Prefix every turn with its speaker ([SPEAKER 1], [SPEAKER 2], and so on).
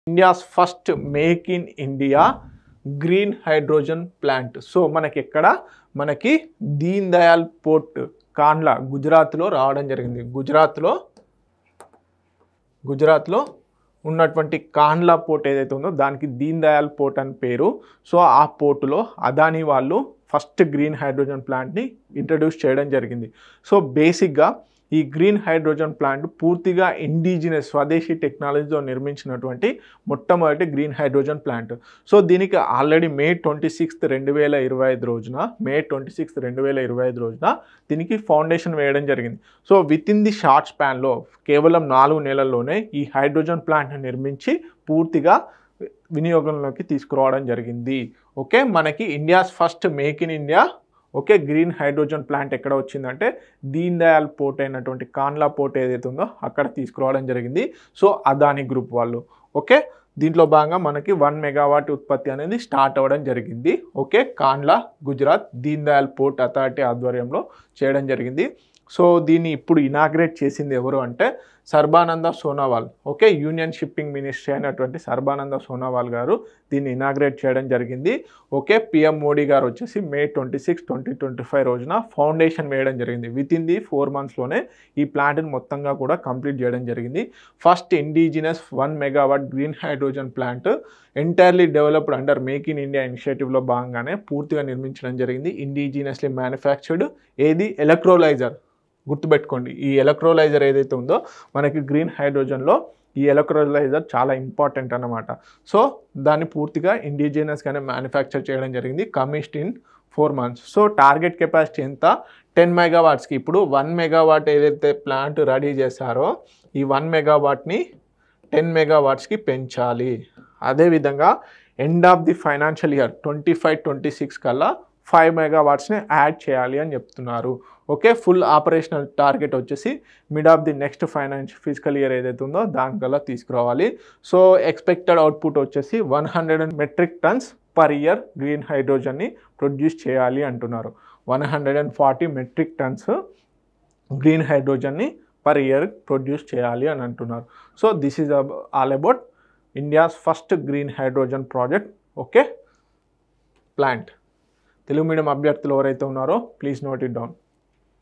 [SPEAKER 1] India's first make in India green hydrogen plant. So మనకి Deen Dayal port Kandla గుజరాత్లో రావడం జరిగింది. గుజరాత్లో ఉన్నటువంటి కాండ్లా పోర్ట్ ఏదైతే ఉందో దానికి దీన్ దయాల్ పోర్ట్ అని పేరు. సో ఆ పోర్టులో అదానీ వాళ్ళు ఫస్ట్ గ్రీన్ హైడ్రోజన్ ప్లాంట్ని ఇంట్రడ్యూస్ చేయడం జరిగింది. సో బేసిక్గా ఈ గ్రీన్ హైడ్రోజన్ ప్లాంట్ పూర్తిగా ఇండిజినస్ స్వదేశీ టెక్నాలజీతో నిర్మించినటువంటి మొట్టమొదటి గ్రీన్ హైడ్రోజన్ ప్లాంట్. సో దీనికి ఆల్రెడీ మే 26, 2025 రోజున దీనికి ఫౌండేషన్ వేయడం జరిగింది. So within the short స్పాన్లో కేవలం 4 నెలల్లోనే ఈ హైడ్రోజన్ ప్లాంట్ని నిర్మించి పూర్తిగా వినియోగంలోకి తీసుకురావడం జరిగింది. ఓకే, మనకి India's first make in India okay green hydrogen plant ఎక్కడ వచ్చిందంటే దీన్ దయాల్ పోర్ట్ అయినటువంటి కాండ్లా పోర్ట్ ఏదైతే ఉందో అక్కడ తీసుకురావడం జరిగింది. సో అదానీ గ్రూప్ వాళ్ళు ఓకే దీంట్లో భాగంగా మనకి 1 మెగావాట్ ఉత్పత్తి అనేది స్టార్ట్ అవ్వడం జరిగింది. Okay, Kandla Gujarat Deen Dayal port authority ఆధ్వర్యంలో చేయడం జరిగింది. సో దీన్ని ఇప్పుడు ఇనాగ్రేట్ చేసింది ఎవరు అంటే Sarbananda Sonowal. Okay, union shipping ministry అయినటువంటి సర్బానంద సోనోవాల్ గారు దీన్ని ఇనాగ్రేట్ చేయడం జరిగింది. ఓకే, పిఎం మోడీ గారు వచ్చేసి మే 26, 2025 రోజున ఫౌండేషన్ వేయడం జరిగింది. విత్ ఇన్ ది 4 మంత్స్లోనే ఈ ప్లాంట్ని మొత్తంగా కూడా కంప్లీట్ చేయడం జరిగింది. First indigenous 1 megawatt green hydrogen plant entirely developed under make in India ఇనిషియేటివ్లో భాగంగానే పూర్తిగా నిర్మించడం జరిగింది. ఇండిజినస్లీ మ్యానుఫ్యాక్చర్డ్ ఏది ఎలక్ట్రోలైజర్ గుర్తుపెట్టుకోండి. ఈ ఎలక్ట్రోలైజర్ ఏదైతే ఉందో మనకి గ్రీన్ హైడ్రోజన్లో ఈ ఎలక్ట్రోలైజర్ చాలా ఇంపార్టెంట్ అన్నమాట. సో దాన్ని పూర్తిగా ఇండిజినస్గానే మ్యానుఫ్యాక్చర్ చేయడం జరిగింది. Commission in 4 months. So target capacity ఎంత 10 మెగావాట్స్కి. ఇప్పుడు 1 మెగావాట్ ఏదైతే ప్లాంట్ రెడీ చేశారో ఈ 1 మెగావాట్ని 10 మెగావాట్స్కి పెంచాలి. అదేవిధంగా end of the financial year 25-26 కల్లా 5 మెగావాట్స్ని యాడ్ చేయాలి అని చెప్తున్నారు. ఓకే, ఫుల్ ఆపరేషనల్ టార్గెట్ వచ్చేసి mid of the next physical year ఏదైతే ఉందో దానికల్లా తీసుకురావాలి. సో ఎక్స్పెక్టెడ్ అవుట్పుట్ వచ్చేసి 100 metric tons per year green హైడ్రోజన్ని ప్రొడ్యూస్ చేయాలి అంటున్నారు. 140 మెట్రిక్ టన్స్ గ్రీన్ హైడ్రోజన్ని పర్ ఇయర్ ప్రొడ్యూస్ చేయాలి అని అంటున్నారు. So this is all about India's first green hydrogen project. Okay, plant. Telugu medium అభ్యర్థులు ఎవరైతే ఉన్నారో ప్లీజ్ నోట్ ఇట్ డౌన్.